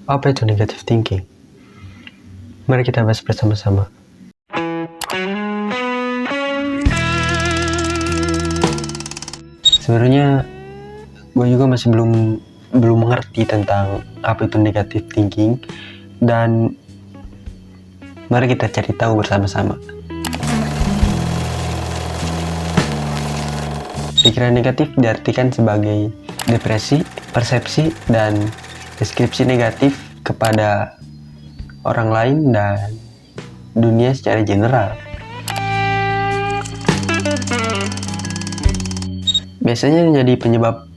Apa itu negative thinking? Mari kita bahas bersama-sama. Sebenarnya gue juga masih belum mengerti tentang apa itu negative thinking, dan mari kita cari tahu bersama-sama. Pikiran negatif diartikan sebagai depresi, persepsi, dan deskripsi negatif kepada orang lain dan dunia secara general. Biasanya jadi penyebab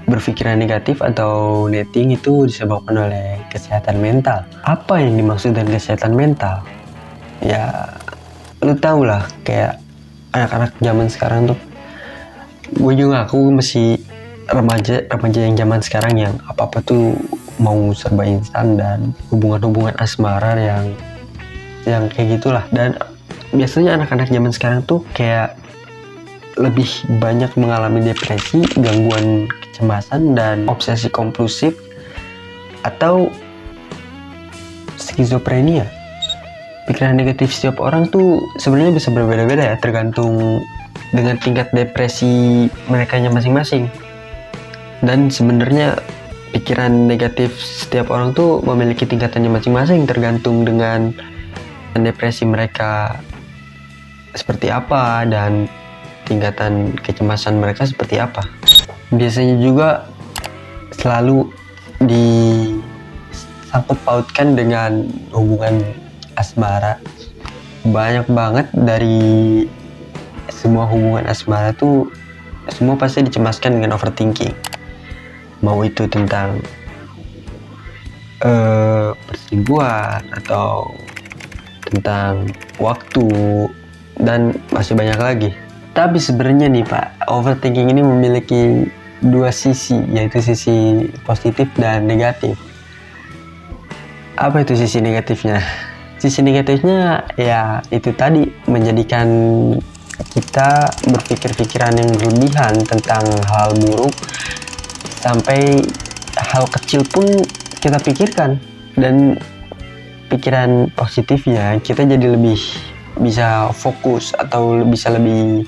berpikiran negatif atau netting itu disebabkan oleh kesehatan mental. Apa yang dimaksud dengan kesehatan mental? Ya, lu tau lah, kayak anak-anak zaman sekarang tuh. Aku masih remaja yang zaman sekarang yang apa-apa tuh mau serba instan, dan hubungan asmara yang kayak gitulah. Dan biasanya anak-anak zaman sekarang tuh kayak lebih banyak mengalami depresi, gangguan kecemasan, dan obsesi kompulsif atau skizofrenia. Pikiran negatif setiap orang tuh sebenarnya bisa berbeda-beda ya, tergantung dengan tingkat depresi mereka masing-masing. Dan sebenarnya pikiran negatif setiap orang tuh memiliki tingkatannya masing-masing, tergantung dengan depresi mereka seperti apa dan tingkatan kecemasan mereka seperti apa. Biasanya juga selalu disangkut pautkan dengan hubungan asmara. Banyak banget dari semua hubungan asmara tuh semua pasti dicemaskan dengan overthinking. Mau itu tentang perselingkuhan atau tentang waktu dan masih banyak lagi. Tapi sebenarnya nih Pak, overthinking ini memiliki dua sisi, yaitu sisi positif dan negatif. Apa itu sisi negatifnya? Sisi negatifnya ya itu tadi, menjadikan kita berpikir pikiran yang berlebihan tentang hal buruk, sampai hal kecil pun kita pikirkan. Dan pikiran positifnya kita jadi lebih bisa fokus atau bisa lebih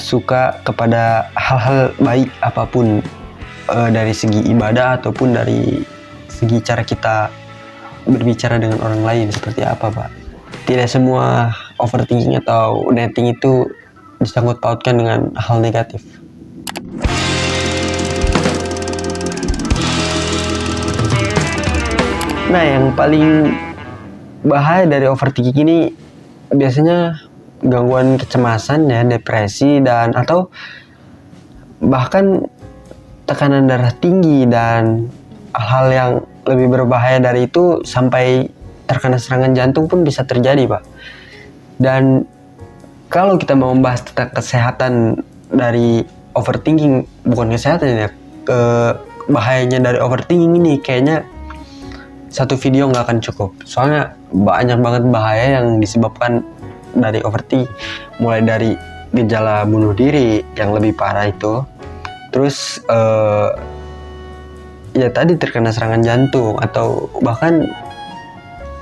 suka kepada hal-hal baik apapun, dari segi ibadah ataupun dari segi cara kita berbicara dengan orang lain seperti apa Pak. Tidak semua overthinking atau netting itu disangkut pautkan dengan hal negatif. Nah, yang paling bahaya dari overthinking ini biasanya gangguan kecemasan ya, depresi, dan atau bahkan tekanan darah tinggi, dan hal yang lebih berbahaya dari itu sampai terkena serangan jantung pun bisa terjadi Pak. Dan kalau kita mau membahas tentang kesehatan dari overthinking, bukan kesehatan ya, bahayanya dari overthinking ini kayaknya satu video nggak akan cukup, soalnya banyak banget bahaya yang disebabkan dari overthinking. Mulai dari gejala bunuh diri yang lebih parah itu, terus ya tadi terkena serangan jantung, atau bahkan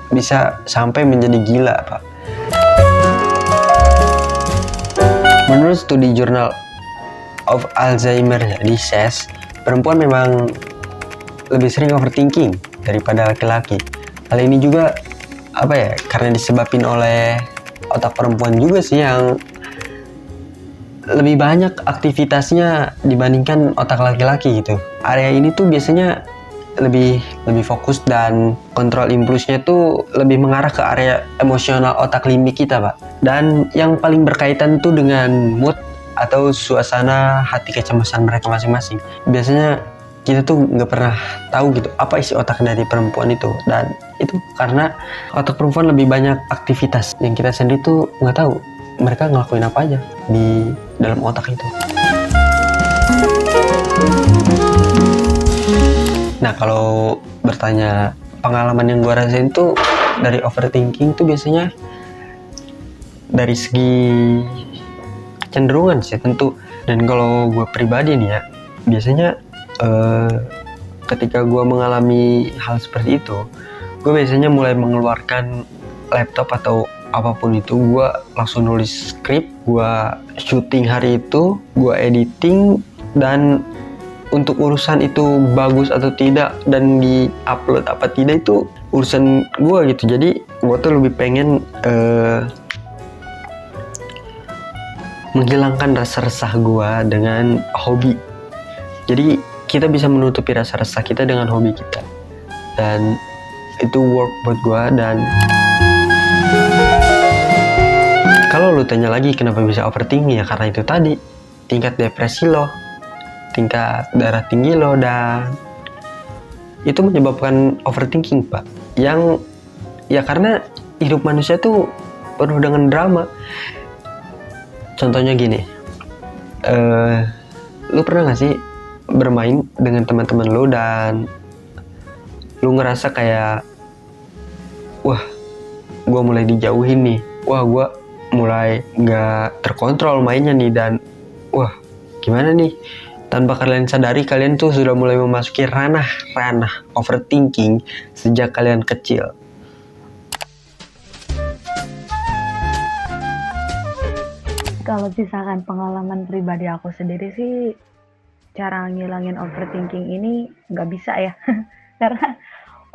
bisa sampai menjadi gila Pak. Menurut studi Journal of Alzheimer Disease, perempuan memang lebih sering overthinking daripada laki-laki. Hal ini juga karena disebabkan oleh otak perempuan juga sih, yang lebih banyak aktivitasnya dibandingkan otak laki-laki gitu. Area ini tuh biasanya lebih fokus, dan kontrol impulsnya tuh lebih mengarah ke area emosional otak limbik kita Pak. Dan yang paling berkaitan tuh dengan mood atau suasana hati kecemasan mereka masing-masing. Biasanya kita tuh nggak pernah tahu gitu apa isi otak dari perempuan itu, dan itu karena otak perempuan lebih banyak aktivitas yang kita sendiri tuh nggak tahu mereka ngelakuin apa aja di dalam otak itu. Nah, kalau bertanya pengalaman yang gue rasain tuh dari overthinking tuh biasanya dari segi kecenderungan sih tentu. Dan kalau gue pribadi nih ya, biasanya ketika gue mengalami hal seperti itu, gue biasanya mulai mengeluarkan laptop atau apapun itu, gue langsung nulis skrip, gue syuting hari itu, gue editing, dan untuk urusan itu bagus atau tidak dan di upload apa tidak itu urusan gue gitu. Jadi gue tuh lebih pengen menghilangkan rasa resah gue dengan hobi. Jadi kita bisa menutupi rasa resah kita dengan hobi kita, dan itu work buat gue. Dan kalau lu tanya lagi kenapa bisa overthinking, ya karena itu tadi, tingkat depresi lo, tingkat darah tinggi lo, dan itu menyebabkan overthinking, Pak. Yang ya karena hidup manusia tuh penuh dengan drama. Contohnya gini, lu pernah gak sih bermain dengan teman-teman lu dan lu ngerasa kayak, wah, gue mulai dijauhin nih, wah, gue mulai gak terkontrol mainnya nih, dan wah, gimana nih? Tanpa kalian sadari, kalian tuh sudah mulai memasuki ranah overthinking sejak kalian kecil. Kalau misalkan pengalaman pribadi aku sendiri sih, cara ngilangin overthinking ini nggak bisa ya. Karena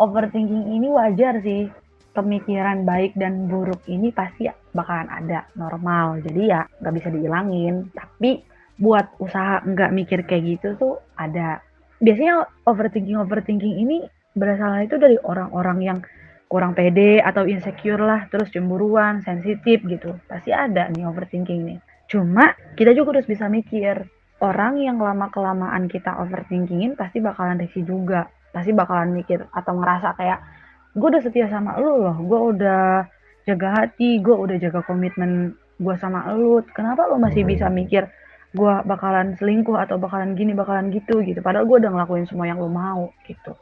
overthinking ini wajar sih. Pemikiran baik dan buruk ini pasti bakalan ada, normal. Jadi ya nggak bisa dihilangin. Tapi buat usaha nggak mikir kayak gitu tuh ada. Biasanya overthinking ini berasalnya itu dari orang-orang yang kurang pede atau insecure lah, terus cemburuan, sensitif gitu. Pasti ada nih overthinking nih. Cuma kita juga harus bisa mikir, orang yang lama-kelamaan kita overthinkingin pasti bakalan risih juga. Pasti bakalan mikir atau ngerasa kayak, gue udah setia sama lu loh, gue udah jaga hati, gue udah jaga komitmen gue sama lu, kenapa lu masih bisa mikir gue bakalan selingkuh atau bakalan gini, bakalan gitu. Padahal gue udah ngelakuin semua yang lu mau gitu.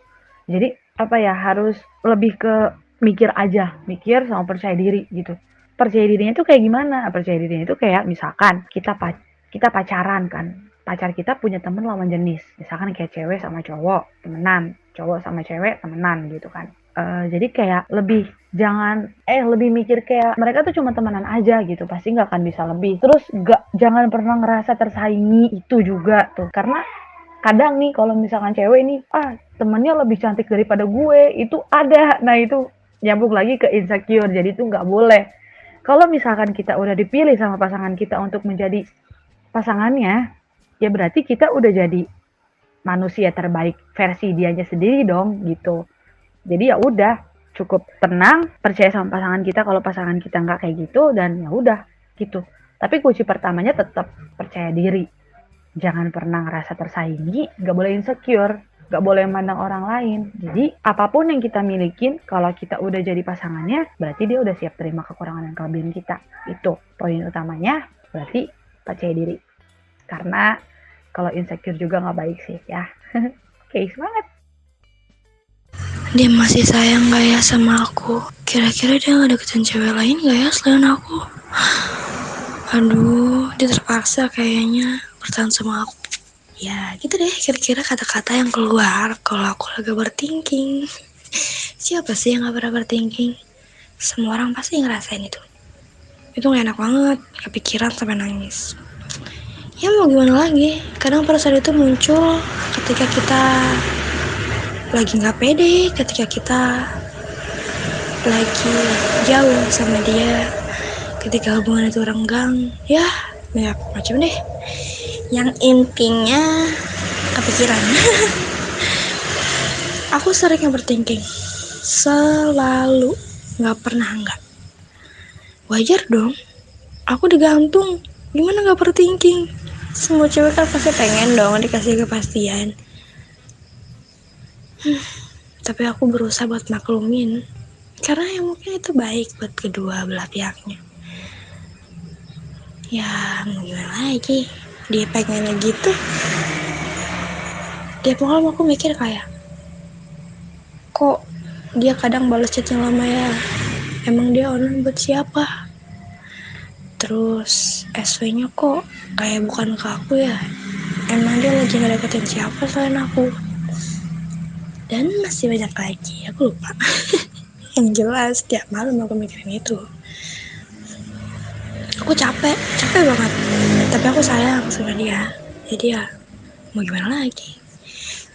Jadi apa ya, harus lebih ke mikir aja, mikir sama percaya diri gitu. Percaya dirinya tuh kayak gimana? Percaya dirinya itu kayak misalkan kita pacaran kan, pacar kita punya temen lawan jenis, misalkan kayak cewek sama cowok temenan, cowok sama cewek temenan gitu kan. Jadi kayak lebih lebih mikir kayak mereka tuh cuma temenan aja gitu, pasti nggak akan bisa lebih. Terus jangan pernah ngerasa tersaingi, itu juga tuh, karena kadang nih kalau misalkan cewek nih, temennya lebih cantik daripada gue, itu ada. Nah itu nyambung lagi ke insecure, jadi itu nggak boleh. Kalau misalkan kita udah dipilih sama pasangan kita untuk menjadi pasangannya, ya berarti kita udah jadi manusia terbaik versi dianya sendiri dong gitu. Jadi ya udah, cukup tenang, percaya sama pasangan kita kalau pasangan kita nggak kayak gitu, dan ya udah gitu. Tapi kunci pertamanya tetap percaya diri. Jangan pernah ngerasa tersaingi, nggak boleh insecure, nggak boleh memandang orang lain. Jadi apapun yang kita milikin, kalau kita udah jadi pasangannya, berarti dia udah siap terima kekurangan dan kelebihan kita. Itu poin utamanya, berarti percaya diri. Karena kalau insecure juga nggak baik sih ya. Oke, semangat. Dia masih sayang gak ya sama aku? Kira-kira dia gak deketin cewek lain gak ya selain aku? Aduh, dia terpaksa kayaknya bertahan sama aku. Ya gitu deh kira-kira kata-kata yang keluar kalau aku lagi overthinking. Siapa sih yang gak pernah overthinking? Semua orang pasti ngerasain itu. Itu gak enak banget, kepikiran sampai nangis. Ya mau gimana lagi, kadang perasaan itu muncul ketika kita lagi gak pede, ketika kita lagi jauh sama dia, ketika hubungan itu renggang, ya banyak macam deh. Yang intinya kepikiran. Aku sering overthinking, selalu, gak pernah enggak. Wajar dong, aku digantung, gimana gak overthinking? Semua cewek kan pasti pengen dong dikasih kepastian. Tapi aku berusaha buat maklumin, karena ya mungkin itu baik buat kedua belah pihaknya. Ya mau gimana lagi, dia pengennya gitu. Tiap malam aku mikir kayak, kok dia kadang balas chat yang lama ya, emang dia online buat siapa? Terus SW-nya kok kayak bukan ke aku ya, emang dia lagi ngedeketin siapa selain aku? Dan masih banyak lagi, aku lupa. Yang jelas tiap malam aku mikirin itu. Aku capek banget. Tapi aku sayang sama dia. Jadi ya mau gimana lagi?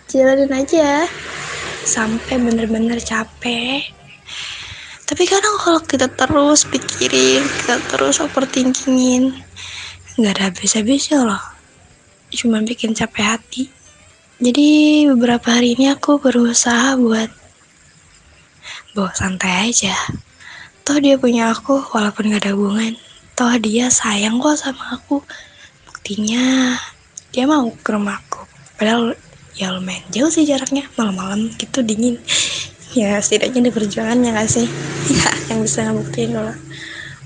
Jalanin aja sampai bener-bener capek. Tapi kadang kalau kita terus pikirin, kita terus overthinkingin, nggak ada habis-habisnya loh. Cuma bikin capek hati. Jadi beberapa hari ini aku berusaha buat bawa santai aja. Toh dia punya aku walaupun gak ada hubungan. Toh dia sayang kok sama aku. Buktinya dia mau ke rumahku. Padahal ya lumayan jauh sih jaraknya. Malam-malam gitu dingin. Ya setidaknya di perjuangannya gak sih? Ya yang bisa ngebuktiin kalau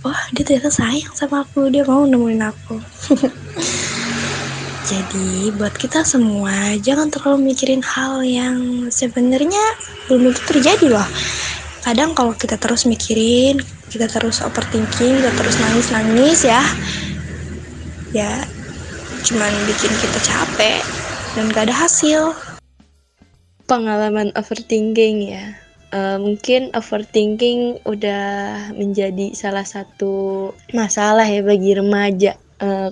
wah dia ternyata sayang sama aku. Dia mau nemuin aku. Jadi buat kita semua jangan terlalu mikirin hal yang sebenarnya belum tentu terjadi loh. Kadang kalau kita terus mikirin, kita terus overthinking, kita terus nangis ya cuman bikin kita capek dan gak ada hasil. Pengalaman overthinking ya. Mungkin overthinking udah menjadi salah satu masalah ya bagi remaja.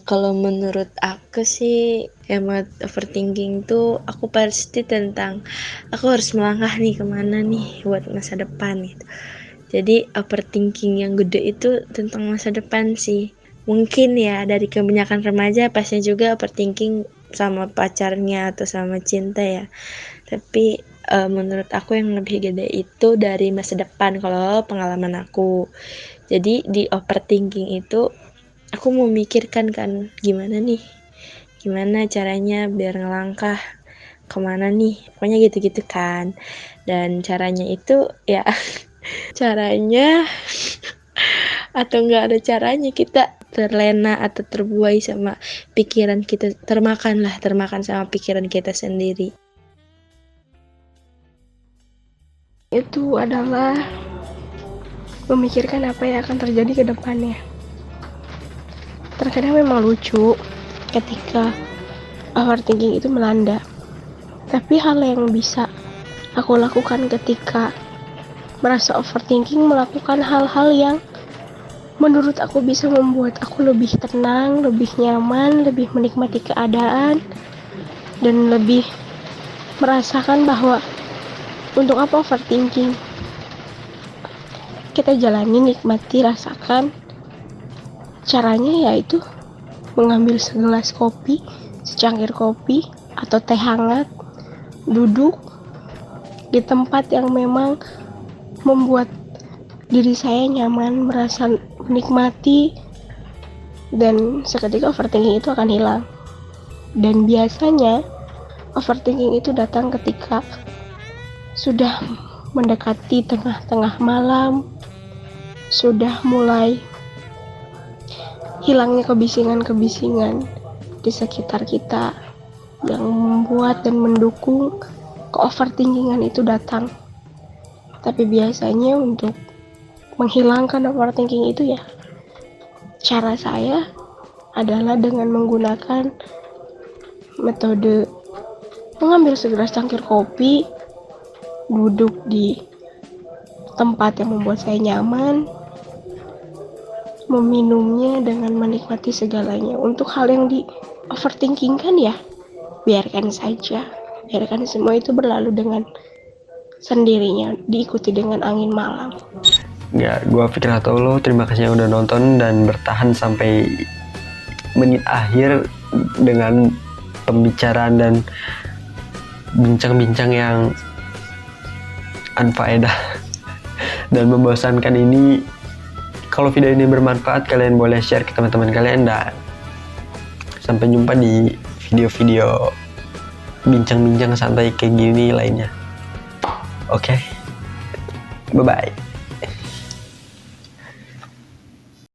Kalau menurut aku sih hemat overthinking tuh aku pasti tentang aku harus melangkah nih kemana nih buat masa depan gitu. Jadi overthinking yang gede itu tentang masa depan sih. Mungkin ya dari kebanyakan remaja pasti juga overthinking sama pacarnya atau sama cinta ya. Tapi menurut aku yang lebih gede itu dari masa depan kalau pengalaman aku. Jadi di overthinking itu aku mau mikirkan kan gimana caranya biar ngelangkah kemana nih, pokoknya gitu-gitu kan. Dan caranya itu ya caranya atau nggak ada caranya kita terlena atau terbuai sama pikiran kita, termakan sama pikiran kita sendiri. Itu adalah memikirkan apa yang akan terjadi ke depannya. Terkadang memang lucu ketika overthinking itu melanda. Tapi hal yang bisa aku lakukan ketika merasa overthinking, melakukan hal-hal yang menurut aku bisa membuat aku lebih tenang, lebih nyaman, lebih menikmati keadaan, dan lebih merasakan bahwa untuk apa overthinking? Kita jalani, nikmati, rasakan. Caranya yaitu mengambil segelas kopi, secangkir kopi, atau teh hangat, duduk di tempat yang memang membuat diri saya nyaman, merasa menikmati, dan seketika overthinking itu akan hilang. Dan biasanya overthinking itu datang ketika sudah mendekati tengah-tengah malam, sudah mulai hilangnya kebisingan-kebisingan di sekitar kita yang membuat dan mendukung ke-overthinkingan itu datang. Tapi biasanya untuk menghilangkan overthinking itu ya, cara saya adalah dengan menggunakan metode mengambil segelas cangkir kopi, duduk di tempat yang membuat saya nyaman, meminumnya dengan menikmati segalanya. Untuk hal yang di overthinking kan ya, biarkan saja, biarkan semua itu berlalu dengan sendirinya, diikuti dengan angin malam. Ya, gua Fikratoullah, terima kasih yang udah nonton dan bertahan sampai menit akhir dengan pembicaraan dan bincang-bincang yang unfaedah dan membosankan ini. Kalau video ini bermanfaat, kalian boleh share ke teman-teman kalian, dan sampai jumpa di video-video bincang-bincang santai kayak gini lainnya. Oke, bye-bye.